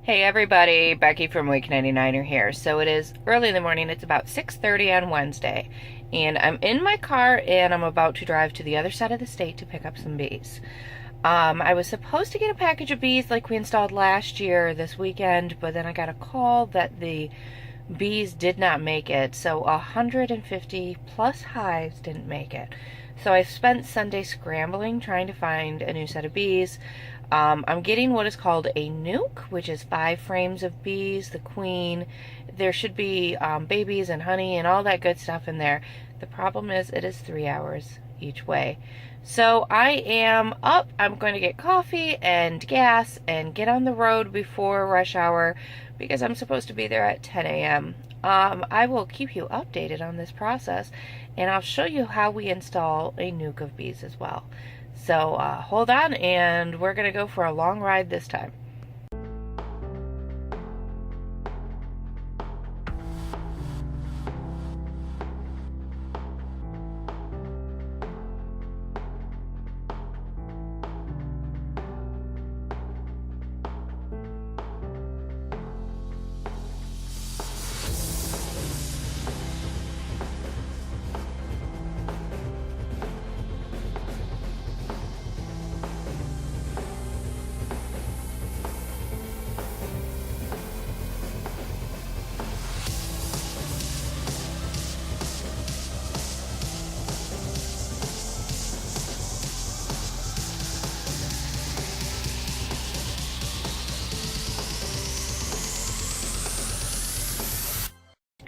Hey everybody, Becky from Week 99er here. So it is early in the morning, it's about 6:30 on Wednesday, and I'm in my car and I'm about to drive to the other side of the state to pick up some bees. I was supposed to get a package of bees like we installed last year this weekend, but then I got a call that the bees did not make it, so 150 plus hives didn't make it. So I've spent Sunday scrambling trying to find a new set of bees. I'm getting what is called a nuke, which is 5 frames of bees, the queen. There should be babies and honey and all that good stuff in there. The problem is it is 3 hours each way. So I am up. I'm going to get coffee and gas and get on the road before rush hour because I'm supposed to be there at 10 a.m. I will keep you updated on this process, and I'll show you how we install a nuke of bees as well. So hold on, and we're going to go for a long ride this time.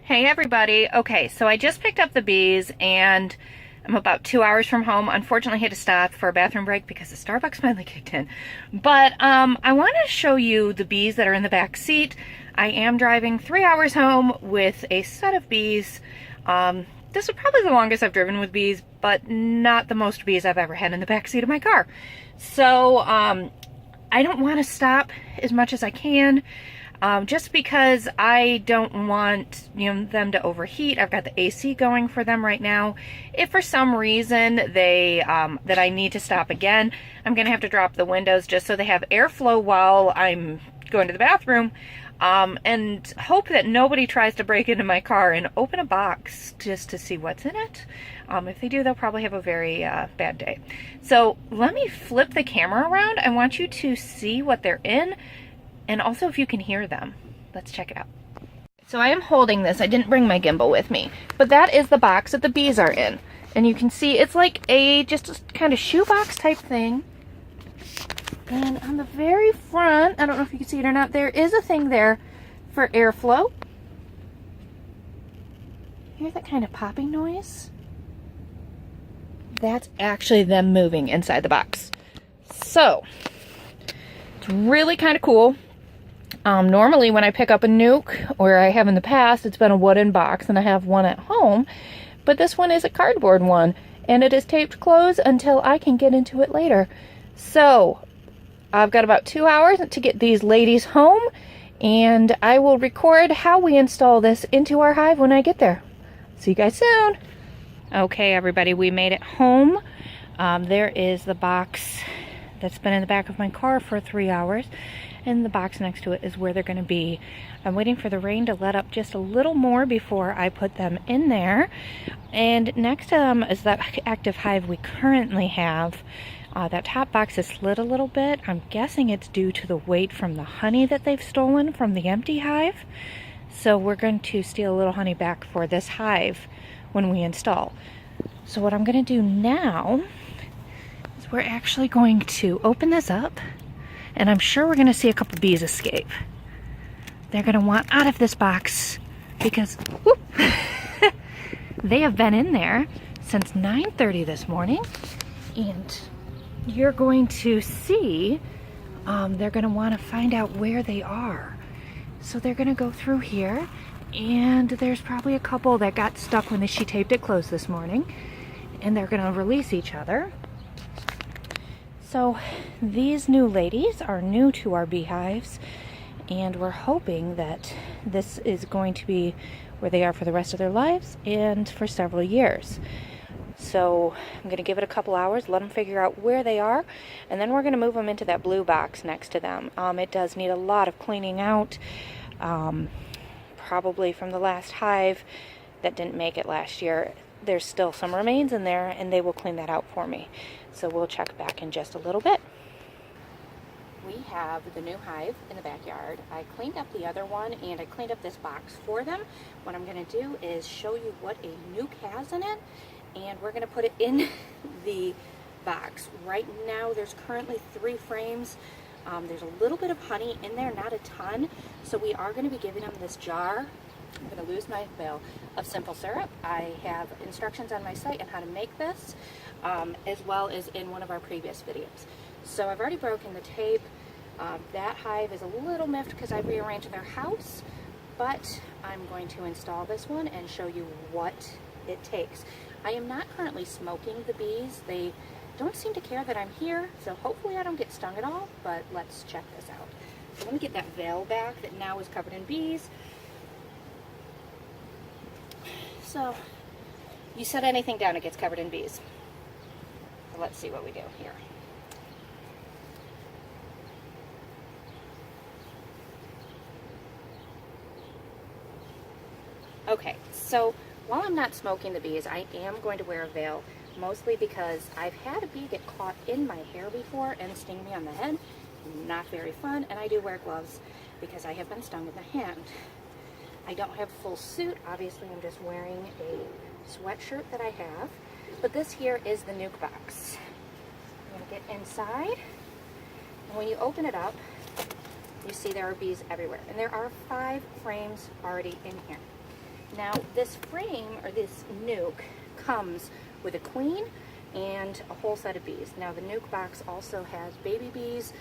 Hey everybody. Okay, so I just picked up the bees and I'm about 2 hours from home. Unfortunately, I had to stop for a bathroom break because the Starbucks finally kicked in. But I want to show you the bees that are in the back seat. I am driving 3 hours home with a set of bees. This is probably the longest I've driven with bees, but not the most bees I've ever had in the back seat of my car. So I don't want to stop as much as I can. Just because I don't want them to overheat. I've got the AC going for them right now. If for some reason that I need to stop again, I'm going to have to drop the windows just so they have airflow while I'm going to the bathroom, and hope that nobody tries to break into my car and open a box just to see what's in it. If they do, they'll probably have a very bad day. So let me flip the camera around. I want you to see what they're in, and also if you can hear them. Let's check it out. So I am holding this. I didn't bring my gimbal with me, but that is the box that the bees are in. And you can see it's like just a kind of shoebox type thing. And on the very front, I don't know if you can see it or not, there is a thing there for airflow. Hear that kind of popping noise? That's actually them moving inside the box. So it's really kind of cool. Normally when I pick up a nuke, or I have in the past, it's been a wooden box and I have one at home, but this one is a cardboard one and it is taped closed until I can get into it later. So I've got about 2 hours to get these ladies home, and I will record how we install this into our hive when I get there. See you guys soon. Okay everybody, we made it home. There is the box that's been in the back of my car for 3 hours. And the box next to it is where they're going to be. I'm waiting for the rain to let up just a little more before I put them in there. And next to them is that active hive we currently have. That top box is slid a little bit. I'm guessing it's due to the weight from the honey that they've stolen from the empty hive. So we're going to steal a little honey back for this hive when we install. So what I'm going to do now is we're actually going to open this up. And I'm sure we're going to see a couple bees escape. They're going to want out of this box because whoop, they have been in there since 9:30 this morning. And you're going to see they're going to want to find out where they are. So they're going to go through here. And there's probably a couple that got stuck when she taped it closed this morning. And they're going to release each other. So these new ladies are new to our beehives, and we're hoping that this is going to be where they are for the rest of their lives and for several years. So I'm going to give it a couple hours, let them figure out where they are, and then we're going to move them into that blue box next to them. It does need a lot of cleaning out, probably from the last hive that didn't make it last year. There's still some remains in there, and they will clean that out for me. So we'll check back in just a little bit. We have the new hive in the backyard. I cleaned up the other one, and I cleaned up this box for them. What I'm going to do is show you what a nuke has in it, and we're going to put it in the box. Right now there's currently 3 frames. There's a little bit of honey in there, not a ton, so we are going to be giving them this jar. I'm going to lose my veil of simple syrup. I have instructions on my site on how to make this, as well as in one of our previous videos. So I've already broken the tape. That hive is a little miffed because I rearranged their house, but I'm going to install this one and show you what it takes. I am not currently smoking the bees. They don't seem to care that I'm here, so hopefully I don't get stung at all, but let's check this out. So let me get that veil back that now is covered in bees. So you set anything down, it gets covered in bees. So let's see what we do here. Okay, so while I'm not smoking the bees, I am going to wear a veil, mostly because I've had a bee get caught in my hair before and sting me on the head. Not very fun, and I do wear gloves because I have been stung in the hand. I don't have a full suit. Obviously, I'm just wearing a sweatshirt that I have, but this here is the nuke box. I'm going to get inside, and when you open it up, you see there are bees everywhere, and there are 5 frames already in here. Now, this frame, or this nuke, comes with a queen and a whole set of bees. Now, the nuke box also has baby bees,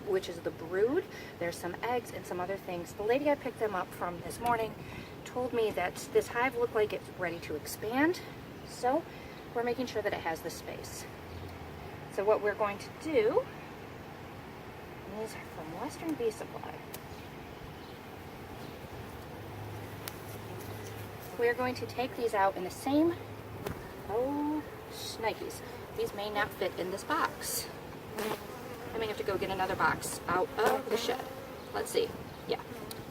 which is the brood. There's some eggs and some other things. The lady I picked them up from this morning told me that this hive looked like it's ready to expand, so we're making sure that it has the space. So what we're going to do, these are from Western Bee Supply. We're going to take these out in the same, oh, shnikes. These may not fit in this box. I may have to go get another box out of the shed. Let's see. Yeah.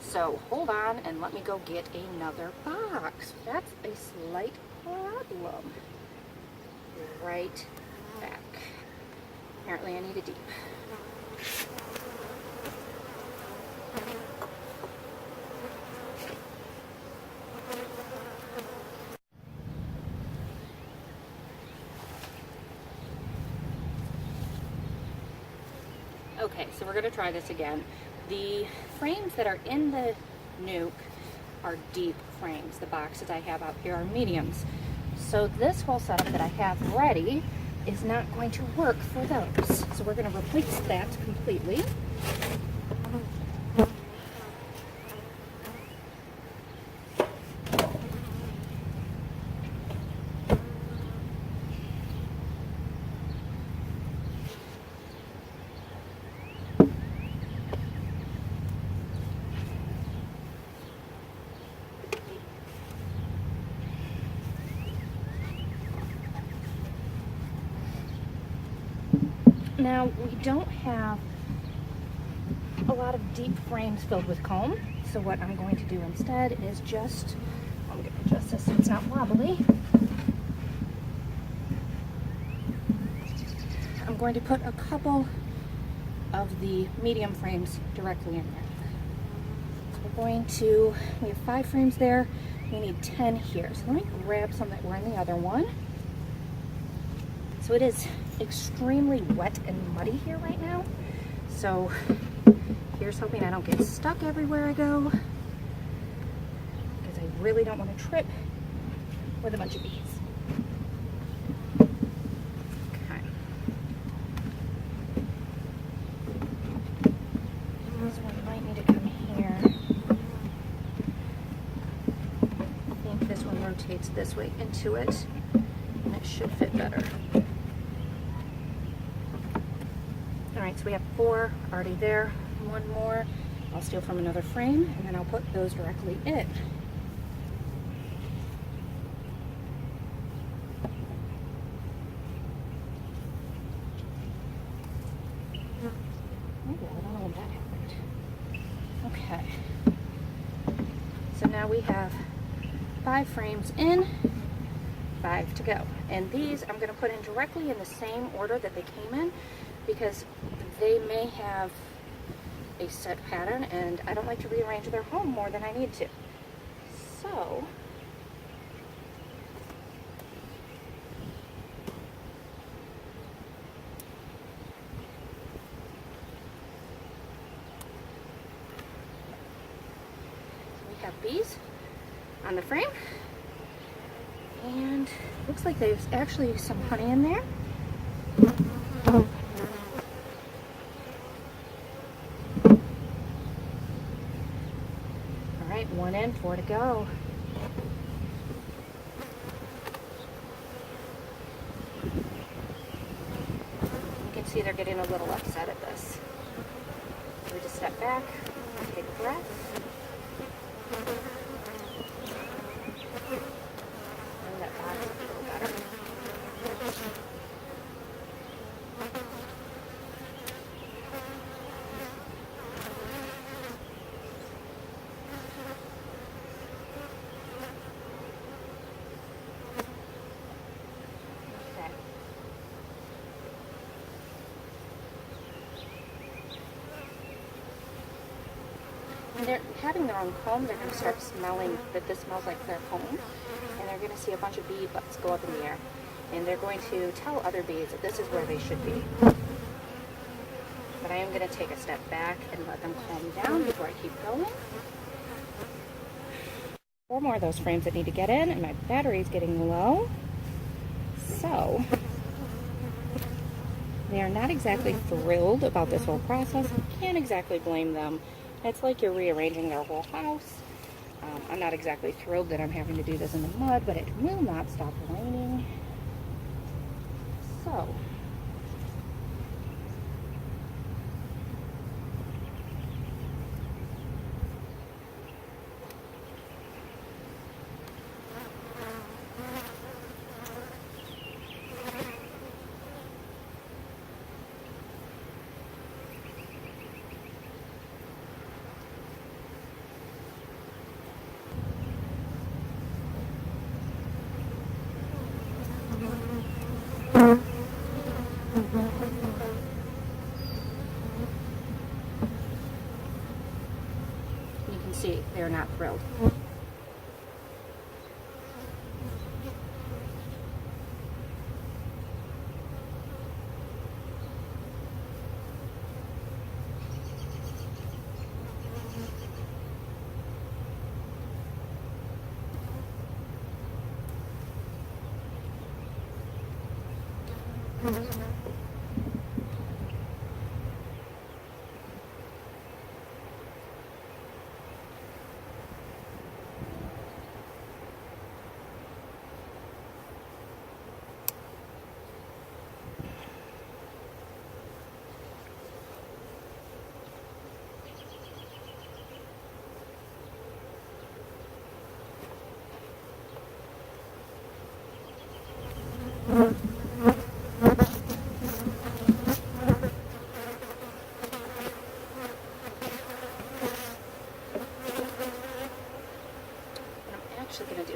So hold on and let me go get another box. That's a slight problem. Right back. Apparently I need a deep. Okay, so we're going to try this again. The frames that are in the nuke are deep frames. The boxes I have out here are mediums. So this whole setup that I have ready is not going to work for those. So we're going to replace that completely. Now, we don't have a lot of deep frames filled with comb, so what I'm going to do instead is just, I'm going to adjust this so it's not wobbly. I'm going to put a couple of the medium frames directly in there. So we're going to, we have 5 frames there, we need 10 here. So let me grab some that were in the other one. So it is extremely wet and muddy here right now. So here's hoping I don't get stuck everywhere I go, because I really don't want to trip with a bunch of bees. Okay. This one might need to come here. I think this one rotates this way into it, and it should fit better. Alright, so we have 4 already there. 1 more I'll steal from another frame, and then I'll put those directly in. Okay. So now we have 5 frames in, 5 to go. And these I'm going to put in directly in the same order that they came in, because they may have a set pattern and I don't like to rearrange their home more than I need to. So we have bees on the frame, and looks like there's actually some honey in there. Alright, 1 in, 4 to go. You can see they're getting a little upset at this. So we just step back, take a breath. And that box is a little better. Okay. When they're having their own comb, they're going to start smelling that this smells like their home, and they're going to see a bunch of bee butts go up in the air, and they're going to tell other bees that this is where they should be. But I am going to take a step back and let them calm down before I keep going. 4 more of those frames that need to get in, and my battery's getting low. So they are not exactly thrilled about this whole process. Can't exactly blame them. It's like you're rearranging their whole house. I'm not exactly thrilled that I'm having to do this in the mud, but it will not stop raining. So you can see they're not thrilled.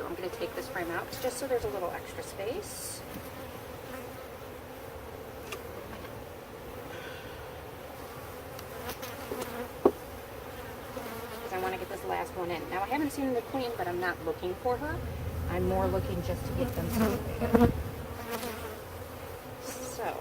I'm going to take this frame out just so there's a little extra space. Because I want to get this last one in. Now I haven't seen the queen, but I'm not looking for her. I'm more looking just to get them situated. So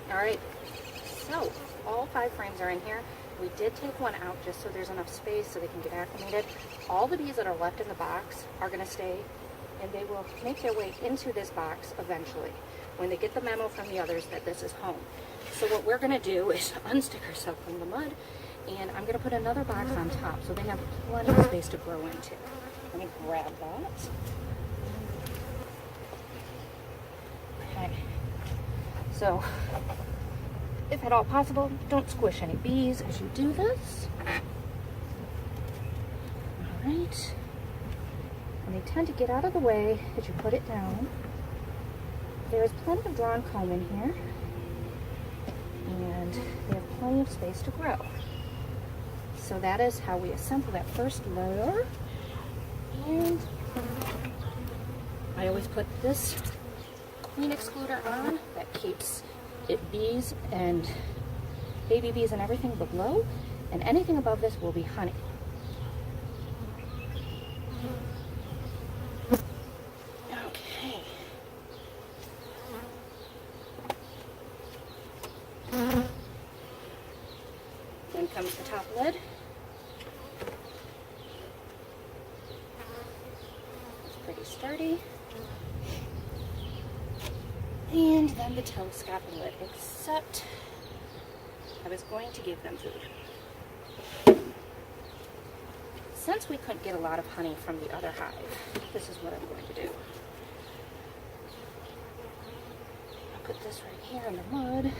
alright, so all 5 frames are in here. We did take one out just so there's enough space so they can get acclimated. All the bees that are left in the box are going to stay, and they will make their way into this box eventually when they get the memo from the others that this is home. So what we're going to do is unstick ourselves from the mud, and I'm going to put another box on top so they have plenty of space to grow into. Let me grab that. Okay. So, if at all possible, don't squish any bees as you do this. Alright. And they tend to get out of the way as you put it down. There is plenty of drawn comb in here, and they have plenty of space to grow. So that is how we assemble that first layer. And I always put this queen excluder on that keeps it bees and baby bees and everything below, and anything above this will be honey. Okay. Then comes the top lid. It's pretty sturdy. And then the telescopic lid, except I was going to give them food. Since we couldn't get a lot of honey from the other hive, this is what I'm going to do. I'll put this right here in the mud.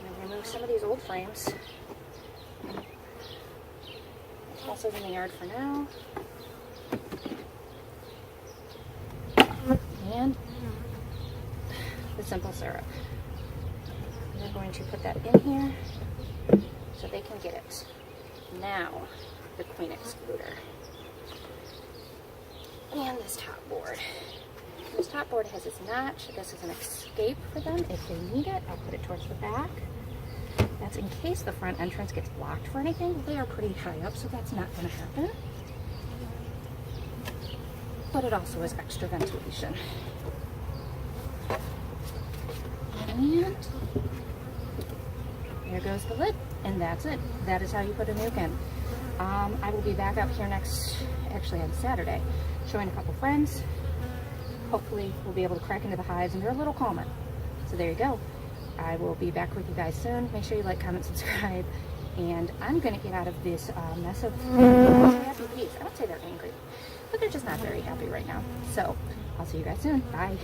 And remove some of these old frames. Toss those in the yard for now. And the simple syrup. We're going to put that in here so they can get it. Now, the queen excluder. And this top board. This top board has its notch. This is an escape for them if they need it. I'll put it towards the back. That's in case the front entrance gets blocked for anything. They are pretty high up, so that's not going to happen. But it also has extra ventilation. And there goes the lid, and that's it. That is how you put a nuke in. I will be back out here actually on Saturday, showing a couple friends. Hopefully we'll be able to crack into the hives and they're a little calmer. So there you go. I will be back with you guys soon. Make sure you like, comment, subscribe. And I'm going to get out of this mess of happy bees. I don't say they're angry, but they're just not very happy right now. So I'll see you guys soon. Bye.